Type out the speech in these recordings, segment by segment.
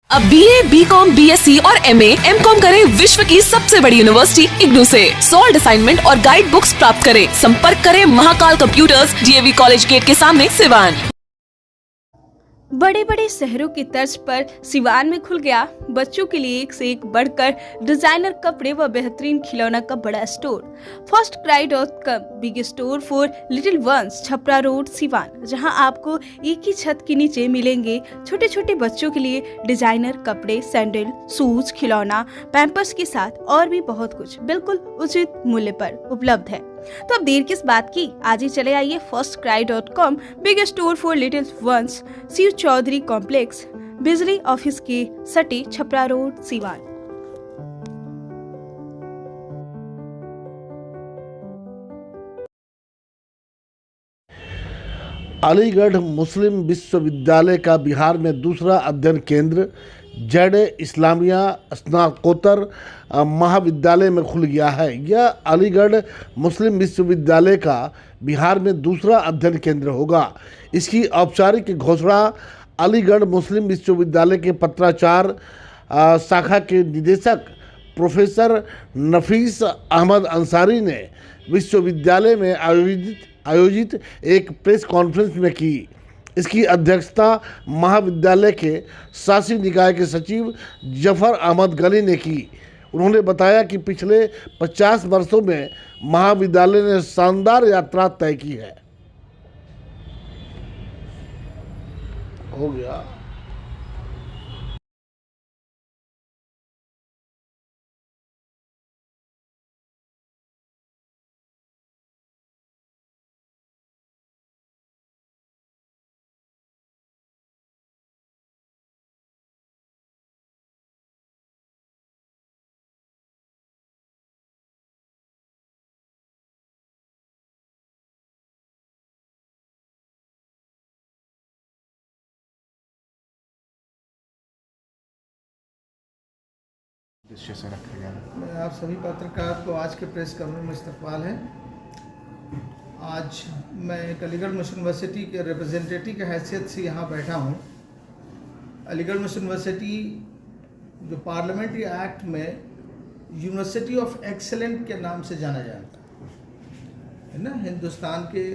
अब BA, BCom, BSc और MA, MCom करें विश्व की सबसे बड़ी यूनिवर्सिटी इग्नू से। सॉल्ड असाइनमेंट और गाइड बुक्स प्राप्त करें। संपर्क करें Mahakal computers, DAV college gate के सामने, सिवान। बड़े बड़े शहरों की तर्ज पर सिवान में खुल गया बच्चों के लिए एक से एक बढ़कर डिजाइनर कपड़े व बेहतरीन खिलौना का बड़ा store. First cry dot com, big store for little ones, Chhapra road, Siwan, जहां आपको एक ही छत के नीचे मिलेंगे छोटे छोटे बच्चों के लिए डिजाइनर कपड़े, सैंडल, शूज, खिलौना, पैम्पर्स के साथ और भी बहुत कुछ बिल्कुल उचित मूल्य पर उपलब्ध है। तो अब देर किस बात की, आज ही चले आइए first cry dot com, big store for little ones, Shiv Chaudhary complex, बिजली ऑफिस के सटे, छपरा रोड, सिवान। अलीगढ़ मुस्लिम विश्वविद्यालय का बिहार में दूसरा अध्ययन केंद्र जड़ इस्लामिया स्नातकोत्तर महाविद्यालय में खुल गया है। यह अलीगढ़ मुस्लिम विश्वविद्यालय का बिहार में दूसरा अध्ययन केंद्र होगा। इसकी औपचारिक घोषणा अलीगढ़ मुस्लिम विश्वविद्यालय के पत्राचार शाखा के निदेशक प्रोफेसर नफीस अहमद अंसारी ने विश्वविद्यालय में आयोजित एक प्रेस कॉन्फ्रेंस में की। इसकी अध्यक्षता महाविद्यालय के शासी निकाय के सचिव जफर अहमद गनी ने की। उन्होंने बताया कि पिछले 50 वर्षों में महाविद्यालय ने शानदार यात्रा तय की है। हो गया। मैं आप सभी पत्रकार को आज के प्रेस कॉन्फ्रेंस में इस्तकबाल है। आज मैं एक अलीगढ़ मुस्लिम यूनिवर्सिटी के रिप्रेजेंटेटिव की हैसियत से यहाँ बैठा हूँ। अलीगढ़ मुस्लिम यूनिवर्सिटी जो पार्लियामेंट्री एक्ट में यूनिवर्सिटी ऑफ एक्सेलेंट के नाम से जाना जाता है ना। हिंदुस्तान के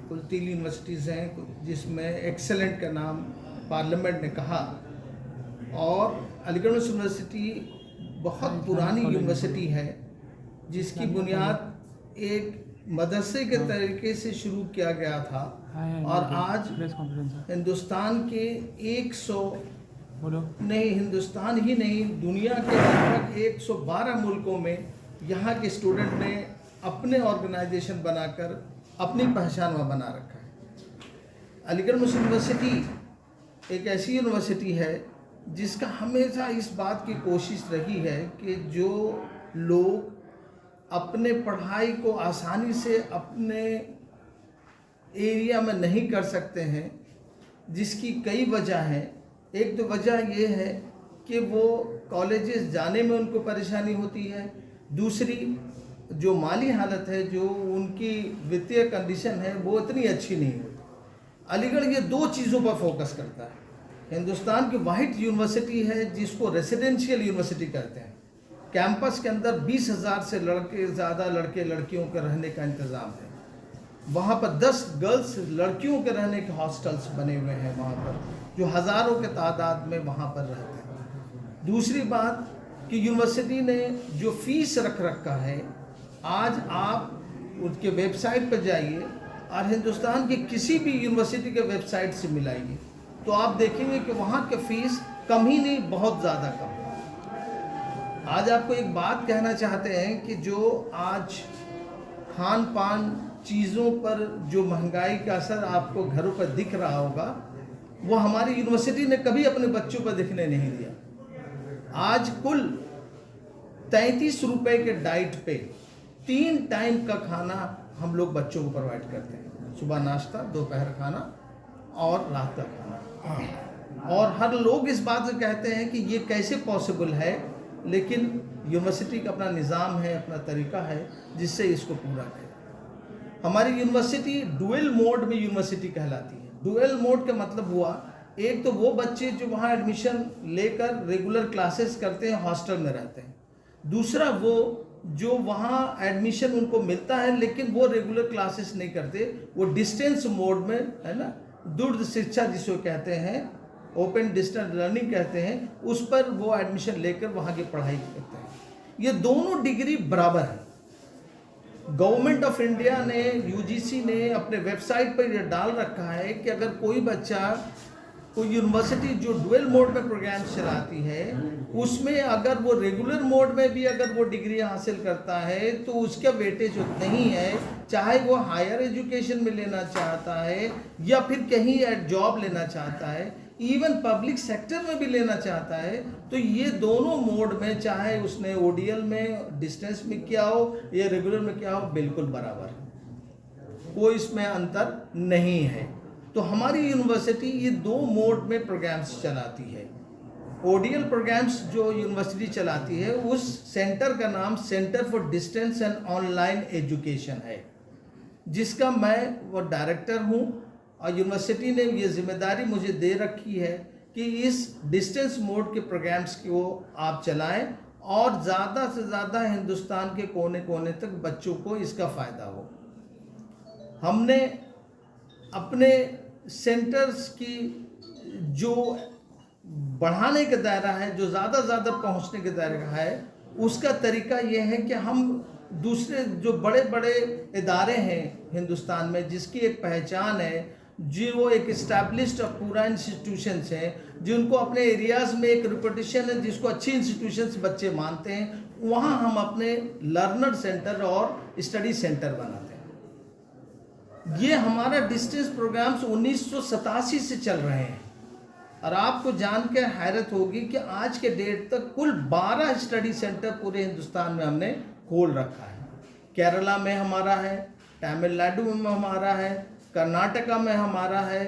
कुल 3 यूनिवर्सिटीज़ हैं जिसमें एक्सेलेंट का नाम पार्लियामेंट ने कहा। और अलीगढ़ मुस्लिम यूनिवर्सिटी बहुत पुरानी यूनिवर्सिटी है जिसकी बुनियाद एक मदरसे के तरीके से शुरू किया गया था और आज हिंदुस्तान के 100 नहीं, हिंदुस्तान ही नहीं, दुनिया के लगभग 112 मुल्कों में यहाँ के स्टूडेंट ने अपने ऑर्गेनाइजेशन बनाकर अपनी पहचान बना रखा है। अलीगढ़ मुस्लिम यूनिवर्सिटी एक ऐसी यूनिवर्सिटी है जिसका हमेशा इस बात की कोशिश रही है कि जो लोग अपने पढ़ाई को आसानी से अपने एरिया में नहीं कर सकते हैं, जिसकी कई वजह हैं। एक तो वजह ये है कि वो कॉलेजेस जाने में उनको परेशानी होती है, दूसरी जो माली हालत है, जो उनकी वित्तीय कंडीशन है, वो इतनी अच्छी नहीं होती। अलीगढ़ ये 2 चीज़ों पर फोकस करता है। हिंदुस्तान की वाहिद यूनिवर्सिटी है जिसको रेसिडेंशियल यूनिवर्सिटी कहते हैं। कैंपस के अंदर 20,000 से ज़्यादा लड़के लड़कियों के रहने का इंतज़ाम है। वहाँ पर 10 गर्ल्स लड़कियों के रहने के हॉस्टल्स बने हुए हैं वहाँ पर, जो हज़ारों के तादाद में वहाँ पर रहते हैं। दूसरी बात कि यूनिवर्सिटी ने जो फ़ीस रख रखा है, आज आप उसके वेबसाइट पर जाइए और हिंदुस्तान की किसी भी यूनिवर्सिटी के वेबसाइट से मिलाइए तो आप देखेंगे कि वहाँ के फीस कम ही नहीं, बहुत ज़्यादा कम है। आज आपको एक बात कहना चाहते हैं कि जो आज खान पान चीज़ों पर जो महंगाई का असर आपको घरों पर दिख रहा होगा, वो हमारी यूनिवर्सिटी ने कभी अपने बच्चों पर दिखने नहीं दिया। आज कुल 33 रुपये के डाइट पे 3 टाइम का खाना हम लोग बच्चों को प्रोवाइड करते हैं। सुबह नाश्ता, दोपहर खाना और रात का खाना। और हर लोग इस बात से कहते हैं कि ये कैसे पॉसिबल है, लेकिन यूनिवर्सिटी का अपना निज़ाम है, अपना तरीका है जिससे इसको पूरा करें। हमारी यूनिवर्सिटी डुअल मोड में यूनिवर्सिटी कहलाती है। डुअल मोड का मतलब हुआ एक तो वो बच्चे जो वहाँ एडमिशन लेकर रेगुलर क्लासेस करते हैं, हॉस्टल में रहते हैं। दूसरा वो जो वहाँ एडमिशन उनको मिलता है लेकिन वो रेगुलर क्लासेस नहीं करते, वो डिस्टेंस मोड में, है ना, दूर शिक्षा जिसको कहते हैं, ओपन डिस्टेंस लर्निंग कहते हैं, उस पर वो एडमिशन लेकर वहाँ की पढ़ाई करते हैं। ये दोनों डिग्री बराबर है। गवर्नमेंट ऑफ इंडिया ने, यूजीसी ने अपने वेबसाइट पर यह डाल रखा है कि अगर कोई बच्चा, कोई यूनिवर्सिटी जो डुअल मोड में प्रोग्राम चलाती है, उसमें अगर वो रेगुलर मोड में भी अगर वो डिग्री हासिल करता है तो उसका वेटेज उतना ही है, चाहे वो हायर एजुकेशन में लेना चाहता है या फिर कहीं जॉब लेना चाहता है, इवन पब्लिक सेक्टर में भी लेना चाहता है, तो ये दोनों मोड में, चाहे उसने ओडीएल में डिस्टेंस में किया हो या रेगुलर में किया हो, बिल्कुल बराबर है, कोई इसमें अंतर नहीं है। तो हमारी यूनिवर्सिटी ये दो मोड में प्रोग्राम्स चलाती है। ओडीएल प्रोग्राम्स जो यूनिवर्सिटी चलाती है, उस सेंटर का नाम centre for distance and online education है, जिसका मैं वो डायरेक्टर हूँ। और यूनिवर्सिटी ने ये जिम्मेदारी मुझे दे रखी है कि इस डिस्टेंस मोड के प्रोग्राम्स को आप चलाएं और ज़्यादा से ज़्यादा हिंदुस्तान के कोने कोने तक बच्चों को इसका फ़ायदा हो। हमने अपने सेंटर्स की जो बढ़ाने का दायरा है, जो ज़्यादा पहुंचने के दायरा है, उसका तरीका यह है कि हम दूसरे जो बड़े बड़े इदारे हैं हिंदुस्तान में, जिसकी एक पहचान है, जो एक इस्टेब्लिश्ड और पूरा इंस्टीट्यूशंस हैं, जिनको अपने एरियाज़ में एक रिपुटेशन है, जिसको अच्छी इंस्टीट्यूशंस बच्चे मानते हैं, वहाँ हम अपने लर्नर सेंटर और स्टडी सेंटर बनाते हैं। ये हमारा डिस्टेंस प्रोग्राम्स 1987 से चल रहे हैं और आपको जान के हैरत होगी कि आज के डेट तक कुल 12 स्टडी सेंटर पूरे हिंदुस्तान में हमने खोल रखा है। केरला में हमारा है, तमिलनाडु में हमारा है, कर्नाटका में हमारा है,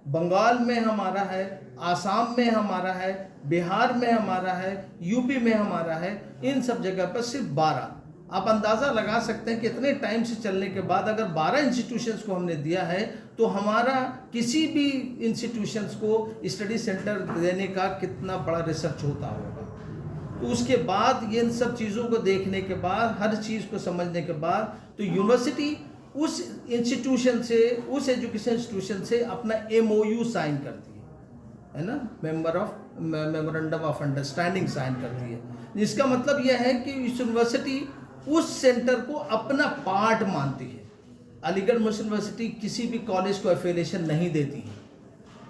बंगाल में हमारा है, आसाम में हमारा है, बिहार में हमारा है, यूपी में हमारा है। इन सब जगह पर सिर्फ 12। आप अंदाज़ा लगा सकते हैं कि इतने टाइम से चलने के बाद अगर 12 इंस्टीट्यूशंस को हमने दिया है तो हमारा किसी भी इंस्टीट्यूशंस को स्टडी सेंटर देने का कितना बड़ा रिसर्च होता होगा। तो उसके बाद इन सब चीज़ों को देखने के बाद, हर चीज़ को समझने के बाद, तो यूनिवर्सिटी उस इंस्टीट्यूशन से, उस एजुकेशन इंस्टीट्यूशन से अपना MOU साइन करती है ना, मेमोरेंडम ऑफ अंडरस्टैंडिंग साइन करती है, जिसका मतलब यह है कि इस यूनिवर्सिटी उस सेंटर को अपना पार्ट मानती है। अलीगढ़ मुस्लिम यूनिवर्सिटी किसी भी कॉलेज को एफिलिएशन नहीं देती है,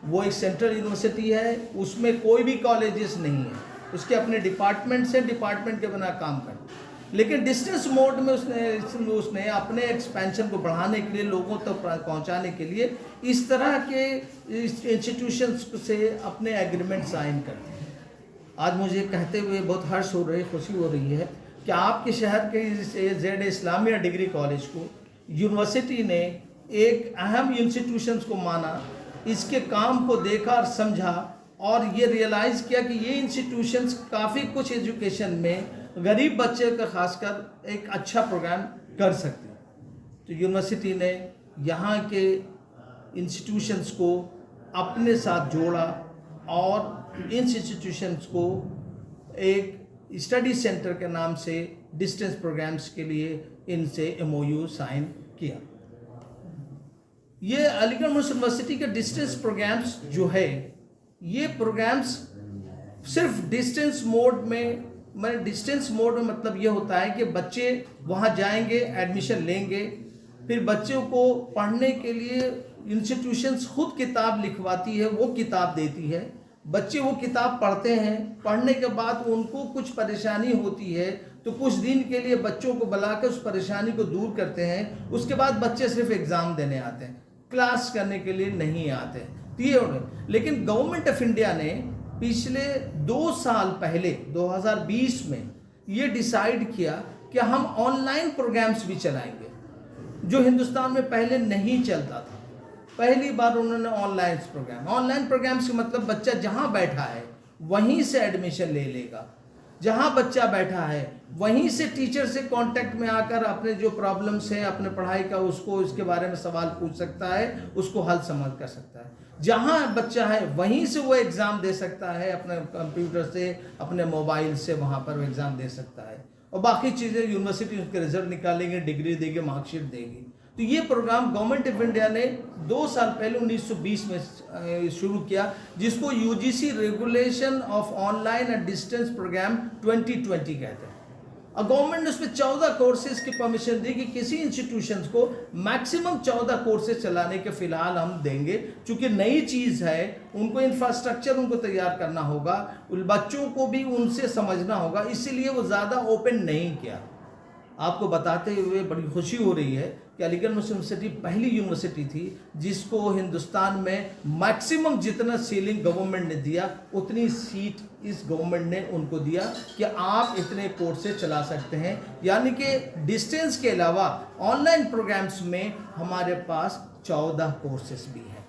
वो एक सेंट्रल यूनिवर्सिटी है, उसमें कोई भी कॉलेजेस नहीं है, उसके अपने डिपार्टमेंट्स हैं, डिपार्टमेंट के बिना काम करते। लेकिन डिस्टेंस मोड में उसने अपने एक्सपेंशन को बढ़ाने के लिए, लोगों तक पहुंचाने के लिए इस तरह के इंस्टीट्यूशंस से अपने एग्रीमेंट साइन करते हैं। आज मुझे कहते हुए बहुत हर्ष हो रही, खुशी हो रही है कि आपके शहर के जेड इस्लामिया डिग्री कॉलेज को यूनिवर्सिटी ने एक अहम इंस्टीट्यूशंस को माना, इसके काम को देखा और समझा और ये रियलाइज़ किया कि ये इंस्टीट्यूशंस काफ़ी कुछ एजुकेशन में गरीब बच्चे का खासकर एक अच्छा प्रोग्राम कर सकते हैं। तो यूनिवर्सिटी ने यहाँ के इंस्टीट्यूशंस को अपने साथ जोड़ा और इन इंस्टीट्यूशंस को एक स्टडी सेंटर के नाम से डिस्टेंस प्रोग्राम्स के लिए इनसे MOU साइन किया। ये अलीगढ़ मुस्लिम यूनिवर्सिटी के डिस्टेंस प्रोग्राम्स जो है, ये प्रोग्राम्स सिर्फ डिस्टेंस मोड में, डिस्टेंस मोड में मतलब ये होता है कि बच्चे वहाँ जाएंगे, एडमिशन लेंगे, फिर बच्चों को पढ़ने के लिए इंस्टीट्यूशंस खुद किताब लिखवाती है, वो किताब देती है, बच्चे वो किताब पढ़ते हैं, पढ़ने के बाद उनको कुछ परेशानी होती है तो कुछ दिन के लिए बच्चों को बुलाकर उस परेशानी को दूर करते हैं। उसके बाद बच्चे सिर्फ एग्ज़ाम देने आते हैं, क्लास करने के लिए नहीं आते हैं। लेकिन गवर्नमेंट ऑफ इंडिया ने पिछले 2 साल पहले 2020 में ये डिसाइड किया कि हम ऑनलाइन प्रोग्राम्स भी चलाएंगे, जो हिंदुस्तान में पहले नहीं चलता था। पहली बार उन्होंने ऑनलाइन प्रोग्राम्स का मतलब बच्चा जहाँ बैठा है वहीं से एडमिशन ले लेगा, जहाँ बच्चा बैठा है वहीं से टीचर से कांटेक्ट में आकर अपने जो प्रॉब्लम्स हैं अपने पढ़ाई का, उसको इसके बारे में सवाल पूछ सकता है, उसको हल समझ कर सकता है। जहाँ बच्चा है वहीं से वो एग्ज़ाम दे सकता है, अपने कंप्यूटर से, अपने मोबाइल से वहाँ पर वो एग्ज़ाम दे सकता है। और बाकी चीज़ें यूनिवर्सिटी उसके रिजल्ट निकालेंगे, डिग्री देगी, मार्कशीट देगी। तो ये प्रोग्राम गवर्नमेंट ऑफ इंडिया ने 2 साल पहले 1920 में शुरू किया, जिसको UGC regulation of online and distance programme 2020 कहते हैं। और गवर्नमेंट ने उसमें 14 कोर्सेज की परमिशन दी कि किसी इंस्टीट्यूशंस को मैक्सिमम 14 कोर्सेज चलाने के फिलहाल हम देंगे, क्योंकि नई चीज़ है, उनको इंफ्रास्ट्रक्चर उनको तैयार करना होगा, उन बच्चों को भी उनसे समझना होगा, इसीलिए वो ज़्यादा ओपन नहीं किया। आपको बताते हुए बड़ी खुशी हो रही है कि अलीगढ़ मुस्लिम यूनिवर्सिटी पहली यूनिवर्सिटी थी जिसको हिंदुस्तान में मैक्सिमम जितना सीलिंग गवर्नमेंट ने दिया उतनी सीट इस गवर्नमेंट ने उनको दिया कि आप इतने कोर्सेज चला सकते हैं। यानी कि डिस्टेंस के अलावा ऑनलाइन प्रोग्राम्स में हमारे पास 14 कोर्सेज भी हैं,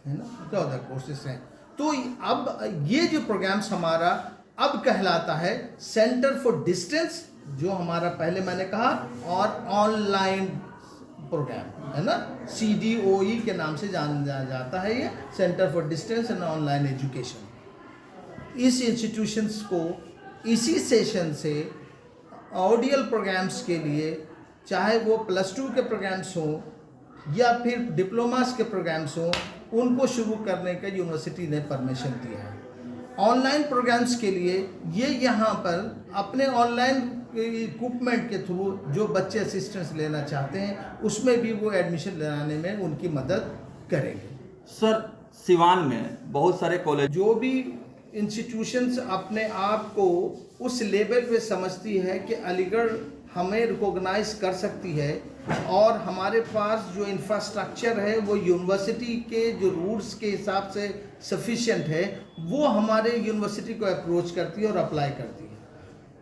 है ना, 14 कोर्सेज हैं। तो अब ये जो प्रोग्राम्स हमारा अब कहलाता है सेंटर फॉर डिस्टेंस, जो हमारा पहले मैंने कहा, और ऑनलाइन प्रोग्राम है ना, CDOE के नाम से जाना जाता है, ये centre for distance and online education. इस इंस्टीट्यूशंस को इसी सेशन से ऑडियल प्रोग्राम्स के लिए, चाहे वो +2 के प्रोग्राम्स हों या फिर डिप्लोमास के प्रोग्राम्स हों, उनको शुरू करने का यूनिवर्सिटी ने परमिशन दिया है। ऑनलाइन प्रोग्राम्स के लिए ये यहाँ पर अपने ऑनलाइन इक्विपमेंट के थ्रू जो बच्चे असिस्टेंस लेना चाहते हैं उसमें भी वो एडमिशन लेने में उनकी मदद करेंगे। सर, सिवान में बहुत सारे कॉलेज, जो भी इंस्टीट्यूशंस अपने आप को उस लेवल पे समझती है कि अलीगढ़ हमें रिकॉग्नाइज कर सकती है और हमारे पास जो इंफ्रास्ट्रक्चर है वो यूनिवर्सिटी के जो रूल्स के हिसाब से सफिशिएंट है, वो हमारे यूनिवर्सिटी को अप्रोच करती है और अप्लाई करती है।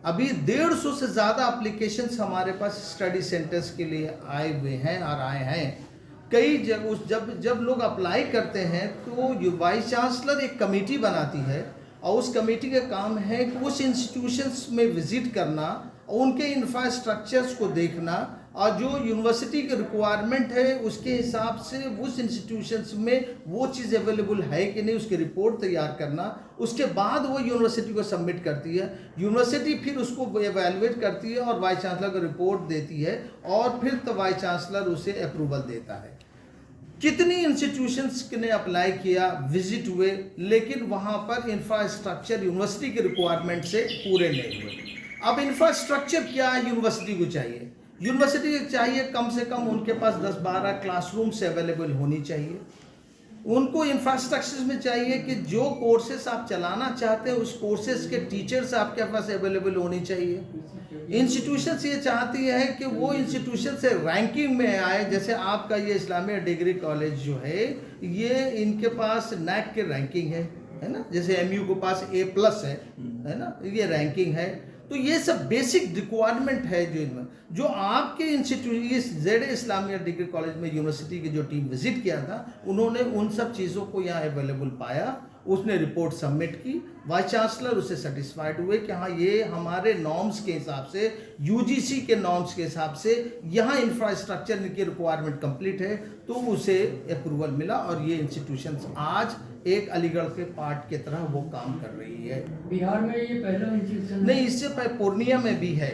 अभी 150 से ज़्यादा एप्लीकेशंस हमारे पास स्टडी सेंटर्स के लिए आए हुए हैं और आए हैं। कई जब लोग अप्लाई करते हैं तो वाइस चांसलर एक कमेटी बनाती है और उस कमेटी का काम है कि उस इंस्टीट्यूशंस में विजिट करना और उनके इंफ्रास्ट्रक्चर्स को देखना और जो यूनिवर्सिटी की रिक्वायरमेंट है उसके हिसाब से उस इंस्टीट्यूशंस में वो चीज़ अवेलेबल है कि नहीं उसकी रिपोर्ट तैयार करना। उसके बाद वो यूनिवर्सिटी को सबमिट करती है, यूनिवर्सिटी फिर उसको एवेलुएट करती है और वाइस चांसलर को रिपोर्ट देती है और फिर तो वाइस चांसलर उसे अप्रूवल देता है। कितनी इंस्टीट्यूशंस ने अप्लाई किया, विजिट हुए, लेकिन वहाँ पर इंफ्रास्ट्रक्चर यूनिवर्सिटी के रिक्वायरमेंट से पूरे नहीं हुए। अब इंफ्रास्ट्रक्चर क्या है यूनिवर्सिटी को चाहिए? यूनिवर्सिटी को चाहिए कम से कम उनके पास 10-12 क्लासरूम्स अवेलेबल होनी चाहिए। उनको इंफ्रास्ट्रक्चर में चाहिए कि जो कोर्सेस आप चलाना चाहते हैं उस कोर्सेस के टीचर्स आपके पास अवेलेबल होनी चाहिए। इंस्टीट्यूशंस ये चाहती है कि वो इंस्टीट्यूशन से रैंकिंग में आए, जैसे आपका ये इस्लामिया डिग्री कॉलेज जो है ये इनके पास NAC के रैंकिंग है ना, जैसे MU के पास A+ है ना, ये रैंकिंग है। तो ये सब बेसिक रिक्वायरमेंट है जो आपके इंस्टीट्यूट इस ZA इस्लामिया डिग्री कॉलेज में यूनिवर्सिटी की जो टीम विजिट किया था उन्होंने उन सब चीज़ों को यहाँ अवेलेबल पाया, उसने रिपोर्ट सबमिट की, वाइस चांसलर उससे सेटिस्फाइड हुए कि हाँ ये हमारे नॉर्म्स के हिसाब से, UGC के नॉर्म्स के हिसाब से यहाँ इंफ्रास्ट्रक्चर की रिक्वायरमेंट कंप्लीट है, तो उसे अप्रूवल मिला और ये इंस्टीट्यूशंस आज एक अलीगढ़ के पार्ट की तरह वो काम कर रही है। बिहार में ये पहला इंस्टीट्यूशन नहीं, इससे पहले पूर्णिया में भी है।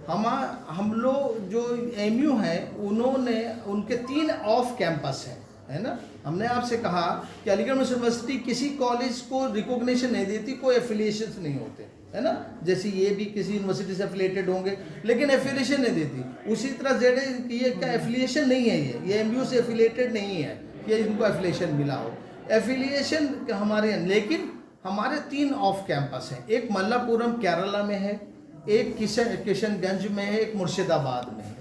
हम लोग जो MU हैं उन्होंने उनके 3 ऑफ कैंपस हैं, है ना। हमने आपसे कहा कि अलीगढ़ मुस्लिम यूनिवर्सिटी किसी कॉलेज को रिकॉग्निशन नहीं देती, कोई एफिलिएशंस नहीं होते, है ना। जैसे ये भी किसी यूनिवर्सिटी से एफिलिएटेड होंगे लेकिन एफिलिएशन नहीं देती, उसी तरह ZA ये का एफिलिएशन नहीं है, ये MU से एफिलिएटेड नहीं है कि इनको एफिलिएशन मिला हो, एफिलिएशन हमारे यहाँ। लेकिन हमारे 3 ऑफ कैंपस हैं, एक मल्लापुरम केरला में है, एक किशनगंज में है, एक मुर्शिदाबाद में है।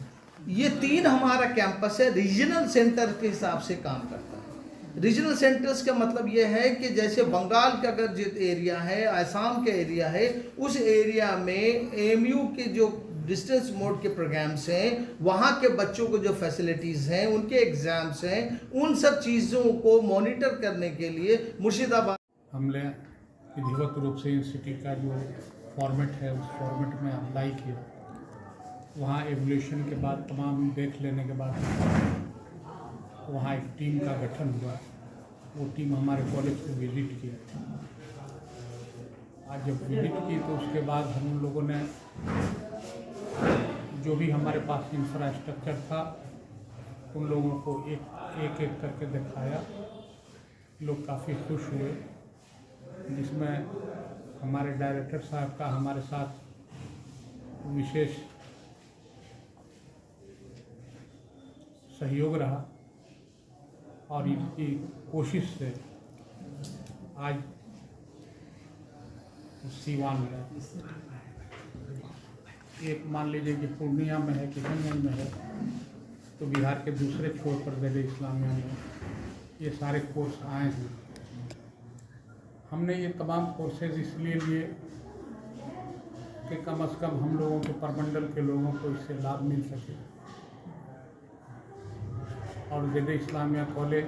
ये 3 हमारा कैंपस है, रीजनल सेंटर के हिसाब से काम करता है। रीजनल सेंटर्स का मतलब ये है कि जैसे बंगाल का अगर जो एरिया है, आसाम का एरिया है, उस एरिया में MU के जो डिस्टेंस मोड के प्रोग्राम्स हैं, वहाँ के बच्चों को जो फैसिलिटीज़ हैं, उनके एग्ज़ाम्स हैं, उन सब चीज़ों को मॉनिटर करने के लिए मुर्शिदाबाद हमने विधिवत रूप से यूनिवर्सिटी का जो फॉर्मेट है उस फॉर्मेट में अप्लाई किया। वहाँ एवोल्यूशन के बाद तमाम देख लेने के बाद वहाँ एक टीम का गठन हुआ वो टीम हमारे कॉलेज को विजिट की। आज जब विजिट की तो उसके बाद हम लोगों ने जो भी हमारे पास इंफ्रास्ट्रक्चर था उन लोगों को एक एक करके दिखाया। लोग काफ़ी खुश हुए, जिसमें हमारे डायरेक्टर साहब का हमारे साथ विशेष सहयोग रहा और इनकी कोशिश से आज सीवान में, एक मान लीजिए कि पूर्णिया में है, किशनगंज में है, तो बिहार के दूसरे छोर पर ज़ेड इस्लामिया में ये सारे कोर्स आए हैं। हमने ये तमाम कोर्सेज इसलिए लिए कि कम से कम हम लोगों के परमंडल के लोगों को इससे लाभ मिल सके। और ज़ेड इस्लामिया कॉलेज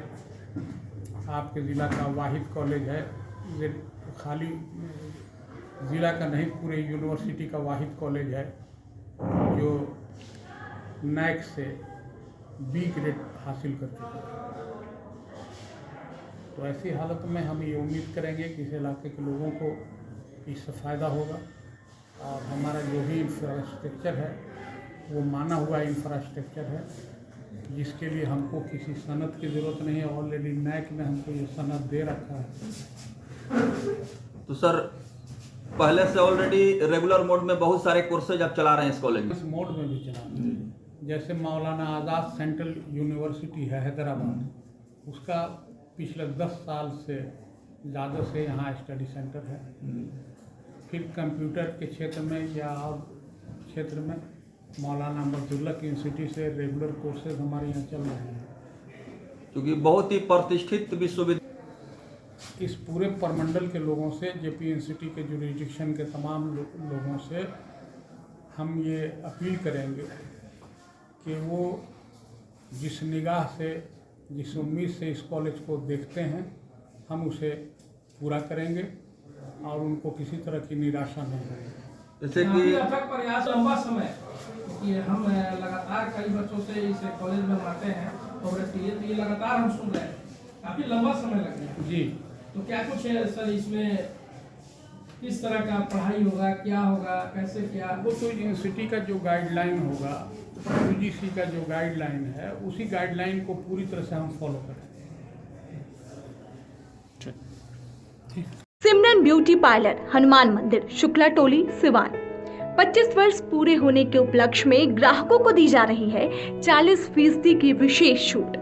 आपके ज़िला का वाहिद कॉलेज है, खाली ज़िला का नहीं पूरे यूनिवर्सिटी का वाहिद कॉलेज है जो नैक से बी ग्रेड हासिल कर चुका है। तो ऐसी हालत में हम ये उम्मीद करेंगे कि इस इलाके के लोगों को इससे फ़ायदा होगा और हमारा जो भी इंफ्रास्ट्रक्चर है वो माना हुआ इंफ्रास्ट्रक्चर है, जिसके लिए हमको किसी सनद की ज़रूरत नहीं है। ऑलरेडी नैक ने हमको ये सनद दे रखा है। तो सर पहले से ऑलरेडी रेगुलर मोड में बहुत सारे कोर्सेज आप चला रहे हैं इस कॉलेज में? इस मोड में भी चला रहे हैं। जैसे मौलाना आज़ाद सेंट्रल यूनिवर्सिटी है हैदराबाद, उसका पिछले 10 साल से ज़्यादा से यहाँ स्टडी सेंटर है। फिर कंप्यूटर के क्षेत्र में या और क्षेत्र में मौलाना अब्दुल्ला यूनिवर्सिटी से रेगुलर कोर्सेज हमारे यहाँ चल रहे हैं, क्योंकि बहुत ही प्रतिष्ठित विश्वविद्यालय। इस पूरे परमंडल के लोगों से, जेपी यूनिवर्सिटी के जुरिडिक्शन के तमाम लोगों से हम ये अपील करेंगे कि वो जिस निगाह से, जिस उम्मीद से इस कॉलेज को देखते हैं, हम उसे पूरा करेंगे और उनको किसी तरह की निराशा नहीं होगी। जैसे कि अथक प्रयास लंबा समय कि हम लगातार कई वर्षों से इस कॉलेज में आते हैं और ये लगातार हम सुन रहे हैं, काफ़ी लंबा समय लग गया जी। तो क्या कुछ है सर इसमें, किस तरह का पढ़ाई होगा, क्या होगा, कैसे क्या? वो तो यूनिवर्सिटी का जो गाइडलाइन होगा, यूजीसी का जो गाइडलाइन है, उसी गाइडलाइन को पूरी तरह से हम फॉलो करेंगे। सिमरन ब्यूटी पार्लर, हनुमान मंदिर, शुक्ला टोली, सिवान। 25 वर्ष पूरे होने के उपलक्ष्य में ग्राहकों को दी जा रही है 40% की विशेष छूट।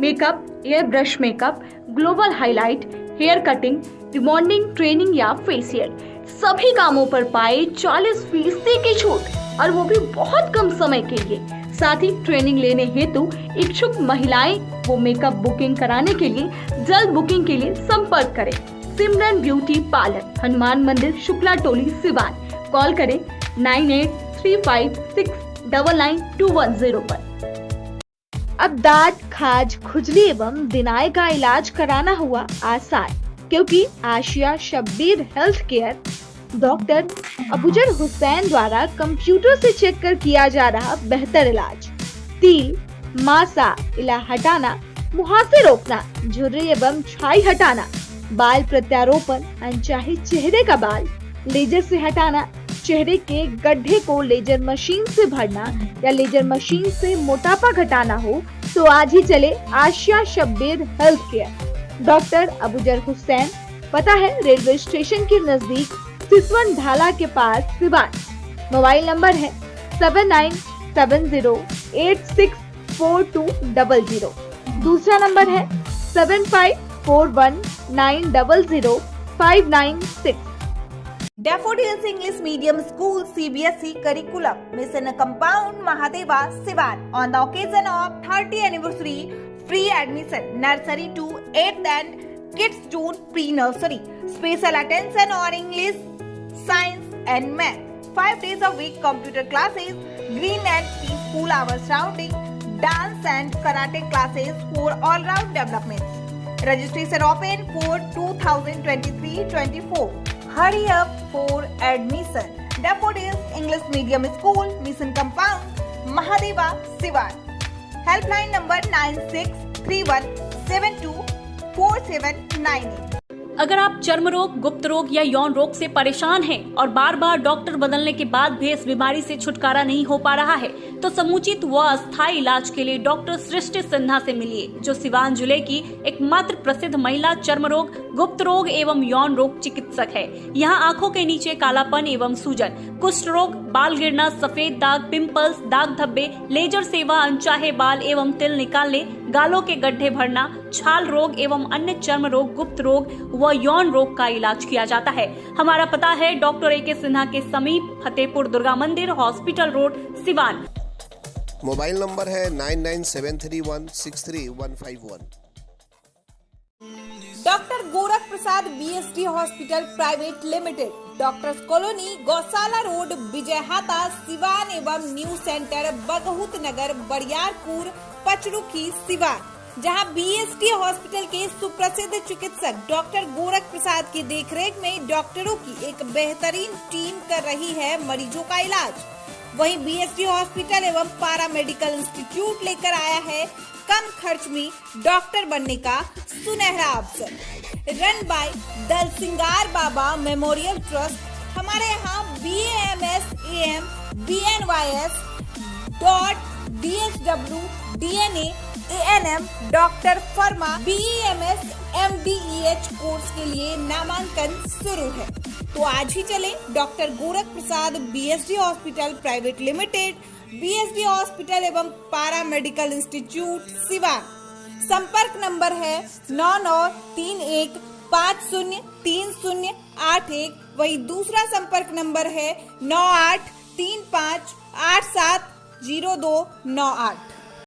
Makeup, air brush makeup, global highlight, hair cutting, rebonding, training या फेशियल, सभी कामों पर पाए 40% की छूट, और वो भी बहुत कम समय के लिए। साथ ही ट्रेनिंग लेने हेतु इच्छुक महिलाएं वो मेकअप बुकिंग कराने के लिए जल्द बुकिंग के लिए संपर्क करें। सिमरन ब्यूटी पार्लर, हनुमान मंदिर, शुक्ला टोली, सिवान। कॉल करें 9835699210 पर। अब दांत, खाज, खुजली एवं दिनाय का इलाज कराना हुआ आसान, क्योंकि Asia Shabbir health care doctor Abuzar Hussain द्वारा कंप्यूटर से चेक कर किया जा रहा बेहतर इलाज। तिल, मासा, इला हटाना, मुहासे रोकना, झुर्री एवं छाई हटाना, बाल प्रत्यारोपण, अनचाही चेहरे का बाल लेजर से हटाना, चेहरे के गड्ढे को लेजर मशीन से भरना या लेजर मशीन से मोटापा घटाना हो तो आज ही चले Asia Shabbir health care. Doctor Abuzar Hussain, पता है रेलवे स्टेशन के नजदीक, सिसवन ढाला के पास, सिवान। मोबाइल नंबर है 7970864200। दूसरा नंबर है 7541900596। Daffodils English Medium School CBSE Curriculum, Mission Compound, Mahadeva, Sivan. On the occasion of 30th anniversary, free admission, nursery to 8th and kids to pre-nursery. Special attention on English, Science and Math. 5 days a week computer classes, green and peaceful hours surrounding, dance and karate classes for all-round developments. Registration open for 2023-24. Hurry up for admission. Daffodils English Medium School, Mission Compound, Mahadeva, Sivan. Helpline number 963172 4798। अगर आप चर्म रोग, गुप्त रोग या यौन रोग से परेशान हैं और बार बार डॉक्टर बदलने के बाद भी इस बीमारी से छुटकारा नहीं हो पा रहा है, तो समुचित व अस्थायी इलाज के लिए डॉक्टर सृष्टि सिन्हा से मिलिए, जो सिवान जिले की एकमात्र प्रसिद्ध महिला चर्म रोग, गुप्त रोग एवं यौन रोग चिकित्सक है। यहाँ आंखों के नीचे कालापन एवं सूजन, कुष्ठ रोग, बाल गिरना, सफेद दाग, पिंपल्स, दाग धब्बे, लेजर सेवा, अनचाहे बाल एवं तिल निकालने, गालों के गड्ढे भरना, छाल रोग एवं अन्य चर्म रोग, गुप्त रोग व यौन रोग का इलाज किया जाता है। हमारा पता है डॉक्टर ए के सिन्हा के समीप फतेहपुर दुर्गा मंदिर, hospital road, Siwan. Mobile number है 9973163151। Doctor Gorakh Prasad BSD hospital private limited, doctors colony, गौशाला रोड, विजयहाता, सिवान एवं न्यू सेंटर, बगहुत नगर, बरियारपुर, पचरुखी, सिवान, जहां BSD हॉस्पिटल के सुप्रसिद्ध चिकित्सक डॉक्टर गोरख प्रसाद की देखरेख में डॉक्टरों की एक बेहतरीन टीम कर रही है मरीजों का इलाज। वहीं BSD हॉस्पिटल एवं पारा मेडिकल इंस्टीट्यूट लेकर आया है कम खर्च में डॉक्टर बनने का सुनहरा अवसर। Run by Dalsingar Baba memorial trust. हमारे यहाँ BAMS AM BNYS DSW DNA ANM doctor pharma BEMS MDEH course के लिए नामांकन शुरू है। तो आज ही चलें doctor Gorakh Prasad BSD hospital private limited, BSD hospital एवं पारा मेडिकल इंस्टीट्यूट, सिवान। संपर्क नंबर है 9931503081। वही दूसरा संपर्क नंबर है 9835870298।